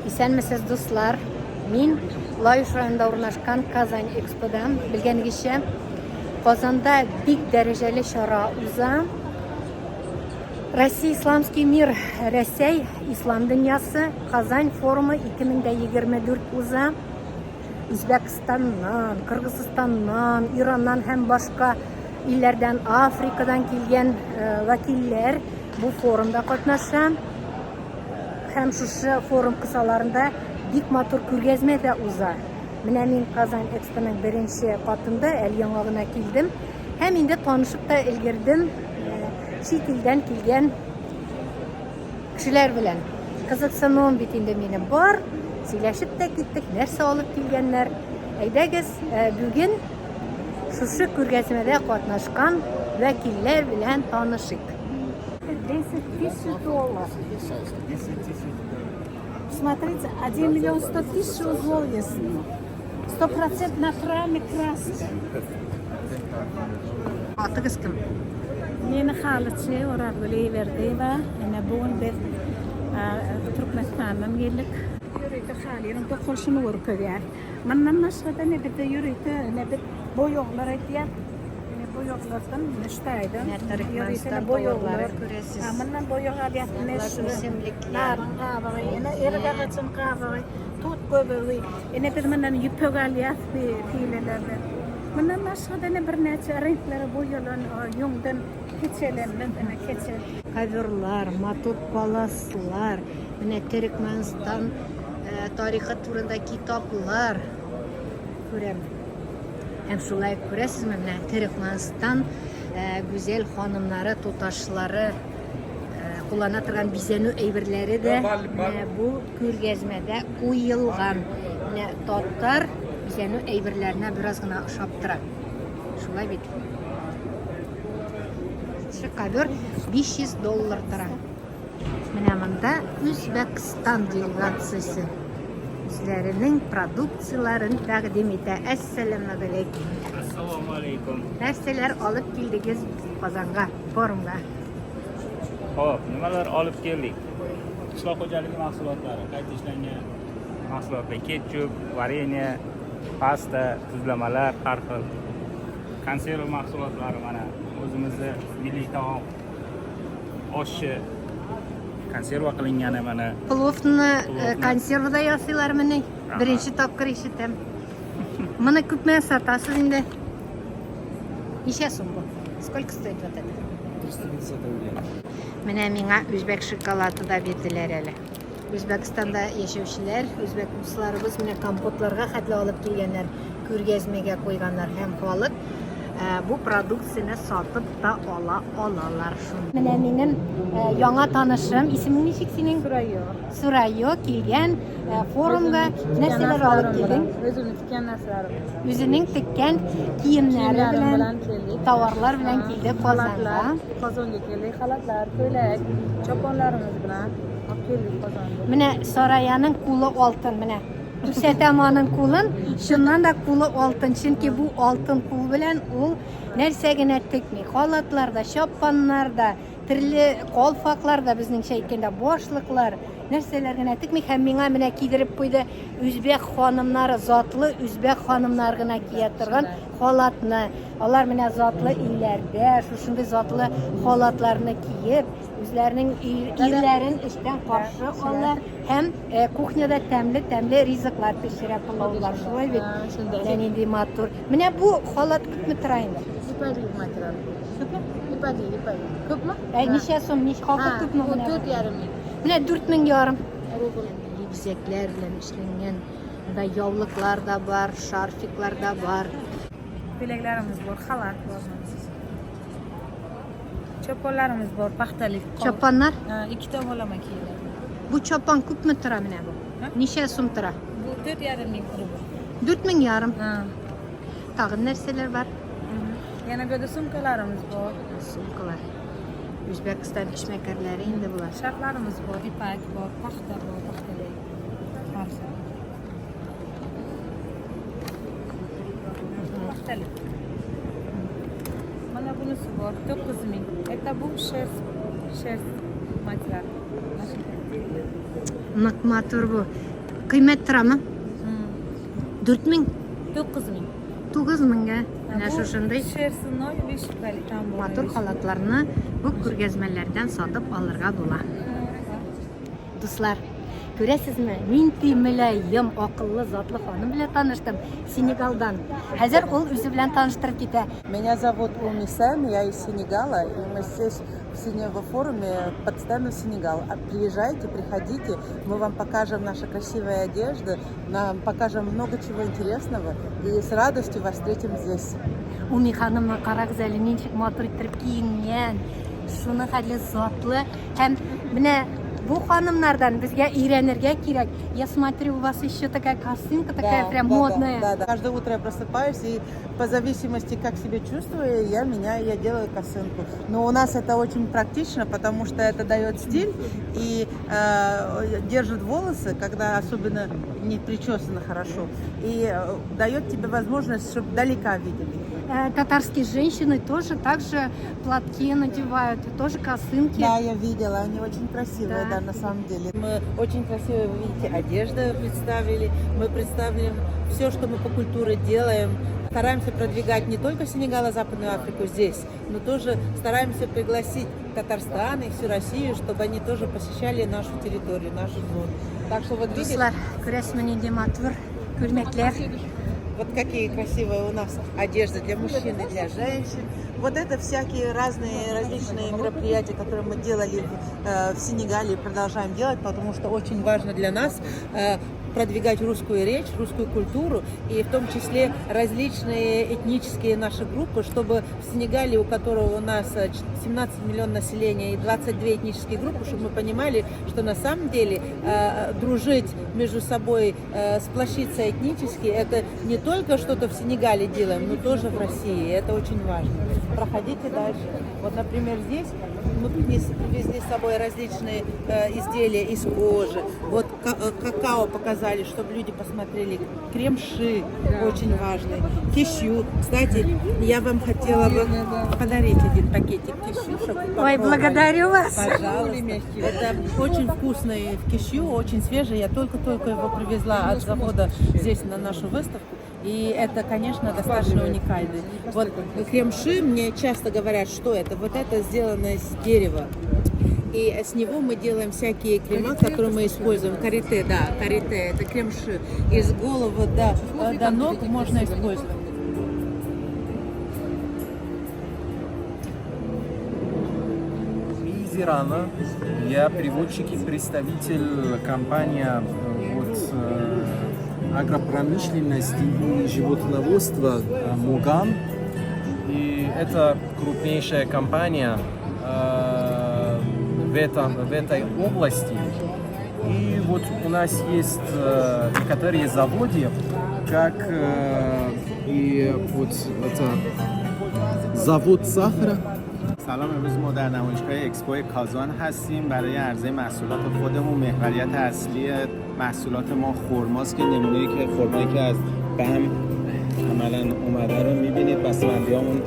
Исәнмесез, дуслар. Мин Лаюш районында урнашкан Казань Эксподан. Белгәнегезчә, Казанда бик дәрәҗәле чара уза. Россия Исламский мир, Рәсәй Ислам дөньясы Казань форумы 2024 уза. Үзбәкстаннан, Кыргызстаннан, Ираннан һәм башка илләрдән, Африкадан килгән вәкилләр бу форумда катнаша. Һәм шушы форум кысаларында бик матур күргәзмә дә уза. Менә мин Казань Экспоның беренче катында әле яңа гына килдем. Һәм инде танышып та өлгердем чит илдән килгән кешеләр белән. Кызыксынуым бит инде минем бар. Сөйләшеп тә киттек, нәрсә алып килгәннәр. Әйдәгез, бүген шушы күргәзмәдә катнашкан вәкилләр белән танышыйк. 10 тысяч долларов. Смотрите, 1 миллион 100 тысяч узлов есть. 100% натуральный краска. Атыгыз кем? Meni xalıçı oragılı verdi ve bugün biz Türkmenistan'dan geldik. Yürüyüşte xalının dokunuşunu vurup ediyor. Bundan başka da ne bir de yürüyüşte ne bir boyoklar ediyor. Boyoklardan neştaydı. Türkmenistan boyokları görəsiz. Bundan boyok alıyor. Ösemlikler. Ergağaçın kahve, tut göbeği. Ne bir bundan yüpök alıyor fiilelerden. Bundan başka da ne bir neçe renklere boyalan yungdan keçelerden keçel. Коверлар, матур паласлар, менә Türkmenistan тарихы турында китаплар күрәм. Һәм шулай күрәсезме, менә Türkmenistan гүзәл ханымнары, туташлары куллана торган бизәнү әйберләре дә бу күргәзмәдә куелган. Менә татар бизәнү әйберләренә бераз гына ошап тора. Шулай бит. Şu ковер 500 доллар тора. Менә монда Үзбәкстан делегациясе үзләренең продукцияларын тәкъдим итә. Әссәламу алейкум. Assalomu alaykum. Нәрсәләр алып килдегез Казанга, форумга? Xo'p, nimalar olib keldik? Qishloq xo'jaligi mahsulotlari, qayta ishlangan mahsulotlar, ketchup, vareniya, pasta, tuzlamalar, har xil konserv mahsulotlari, mana o'zimizda milliy taom oshi konserva qilingani mana. Пловны консервада ясыйлар менә. Беренче тапкыр ишетәм. Моны күпме сатасыз инде? Ничә сум бу? Сколько стоит вот это? 350 рублей. Менә миңа үзбәк шоколады да бирделәр әле. Үзбәкстанда яшәүчеләр, үзбәк дусларыбыз менә компотларга хәтле алып килгәннәр, күргәзмәгә куйганнар һәм халык бу продукцияны сатып та алалар шуны. Менә минем яңа танышым, исемең ничек синең? Сурайо килгән форумга нәрсәләр алып килдең? Özünü tüken nasarım. Үзенең теккән киемнәре белән, товарлар белән килде Казанга. Kazandı keldik. Halatlar, köylek, çobanlarımız bilen keldik Kazandı. Менә Сараяның кулы алтын, менә. Күрсәтәм аның кулын, шуннан да кулы алтын, чөнки бу алтын кул белән ул нәрсә генә текми. Халатларда, чапаннарда, төрле калфакларда, безнеңчә әйткәндә башлыклар, нәрсәләр генә текми. Һәм миңа менә кидереп куйды үзбәк ханымнары, затлы үзбәк ханымнар гына кия торган халатны. Алар менә затлы илләрдә, шушындый затлы халатларны киеп, үзләренең ирләрен эштән каршы ала һәм кухняда тәмле ризыклар пешерә пылаулар. Шулай бит. Менә инде матур. Менә бу халат күпме тора инде? İpalik material. Күпме? İpalik. Köpmü? Ничә сум, ничә халат күпме O менә? 4,5 мең. Менә 4,5 ярым. Бизәкләр белән эшләнгән. Монда яулыклар да бар, шарфиклар да бар. Bileklerimiz var, halat var. Çopanlarımız var, paxtalik. Чапаннар. 2 tomonlama kiyiladi. Бу чапан күпме тора менә бу? Ничә сум тора? Bu 4,5 ming rubl. 4,5 ярым. Ha. Тагын нәрсәләр бар? Yana böyle sumkalarımız var. Сумкалар. Үзбәкстан эшмәкәрләре инде булар. Şartlarımız var, ipak var, paxta var, paxtalik. Hepsi. Paxtalik. Bana bunisi var, 9 ming. Это bu şers material. Нык матур бу. Qiymat turamı? 4000, 9000. 9000'ga. Mana shu shunday Shersinoy ve shipali tam motor holatlarni bu ko'rgazmalardan sotib olirga bo'lar. Do'stlar, ko'rasizmi? Men temilayim oqilli zotli xonim bilan tanishdim Senegaldan. Hozir u o'zi bilan tanishtirib ketadi. Меня зовут Умисен, я из Сенегала, и мы здесь в форуме представим Сенегал. Приезжайте, приходите, мы вам покажем наши красивые одежды, нам покажем много чего интересного, и с радостью вас встретим здесь. Umi xonimni qara güzelliğini motor ettirib kiyingan. Shuni hali zotli ham mana bu xonimlardan bizga öğrenirga kerak. Я смотрю, у вас еще такая косынка, такая прям модная. Да. Каждое утро я просыпаюсь, и по зависимости, как себя чувствую, я делаю косынку. Но у нас это очень практично, потому что это дает стиль и держит волосы, когда особенно не причесаны хорошо, и дает тебе возможность, чтобы далека видели. Татарские женщины тоже так же платки надевают, тоже косынки. Да, я видела, они очень красивые, да, на самом деле. Мы очень красивые, вы видите, одежду представили, мы представим все, что мы по культуре делаем. Стараемся продвигать не только Сенегал, а Западную Африку здесь, но тоже стараемся пригласить Татарстан и всю Россию, чтобы они тоже посещали нашу территорию, нашу зону. Так что вот видите, Do'stlar, ko'rasizmi, dematver, ko'rmaklar. вот какие красивые у нас одежды для мужчин и для женщин. Вот это всякие разные различные мероприятия, которые мы делали в Сенегале и продолжаем делать, потому что очень важно для нас продвигать русскую речь, русскую культуру, и в том числе различные этнические наши группы, чтобы в Сенегале, у которого у нас 17 миллионов населения и 22 этнические группы, чтобы мы понимали, что на самом деле дружить между собой, сплощиться этнически, это не только что-то в Сенегале делаем, но тоже в России, это очень важно. Проходите дальше. Вот, например, здесь мы привезли с собой различные изделия из кожи. Вот какао показали, чтобы люди посмотрели. Крем-ши очень важный. Кишью. Кстати, я вам хотела бы подарить один пакетик кишью, чтобы вы Ой, попробовали. благодарю вас. Пожалуйста. Это очень вкусный кишью, очень свежий. Я только-только его привезла от завода здесь на нашу выставку. И это, конечно, достаточно уникальный. Вот крем-ши, мне часто говорят, что это. Вот это сделано из дерева. И с него мы делаем всякие крема, которые мы используем. Карите, да, карите, это крем-ши. Из головы до ног можно использовать. Из Ирана. Я переводчик и представитель компании агропромышленности и животноводства Моган. И это крупнейшая компания в этой области. И вот у нас есть некоторые заводы, как и вот это завод сахара. سلام، امروز ما در نمایشگاه اکسپو کازان هستیم برای عرضه محصولات خودمون. محوریت اصلی محصولات ما خرماست که نمونه‌ای که خرمایی که از بم عملاً اومده رو می‌بینید. بسته‌بندی‌هامون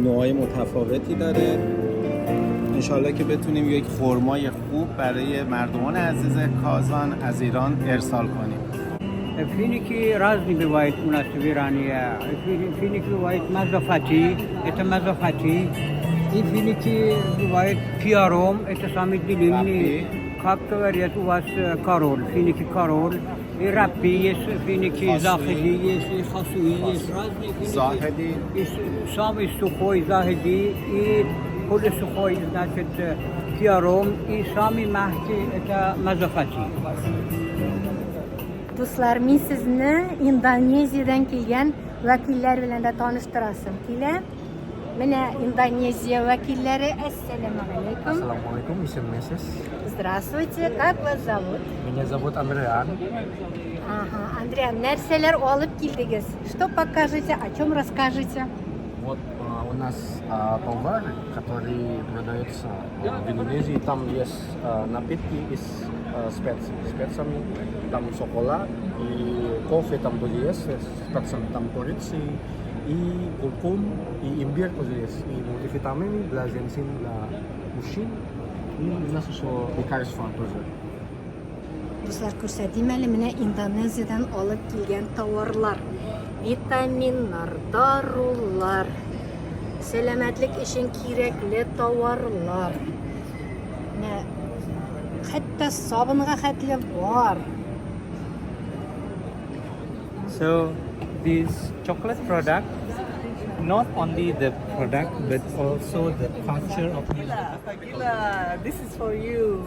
نوعای متفاوتی داره. انشالله که بتونیم یک خرمای خوب برای مردمان عزیز کازان از ایران ارسال کنیم. فيني كي رازني بوايت مناسب إيرانية فيني كي بوايت مزافتي إتا مزافتي فيني كي بوايت بياروم إتا سامي دليلني كاكتو وريت واس كارول فيني كي كارول رابي يس فيني كي زاخدي يس خاصوي يس رازني زاهدی سامي سخوي زاهدي كل سخوي значит بياروم سامي مهدي إتا مزافتي. Do'stlar, men sizni Indoneziyadan kelgan vakillar bilan da tanishtirasam kelar. Mana Indoneziya vakillari, assalomu alaykum. Assalamualaikum, Mrs. Здравствуйте, как вас зовут? Меня зовут Андриан. Ага, Андриан, нәрселер olib keldingiz. Что покажете, о чем расскажете? Вот у нас товар, который продается в Индонезии. Там есть напитки из специями, там шоколад и кофе там тоже есть, там корицы и куркум, и имбирь тоже есть, и мультивитамины для женщин, для мужчин, и у нас еще лекарства тоже. Dostlar göstereyim elimine Indonezya'dan alıp gelgen tovarlar. Vitaminlar, darullar, selametlik için gerekli tovarlar. Ne? Hatta sabunga hatli var. So this chocolate product, not only the product but also the culture of Fagila, this is for you.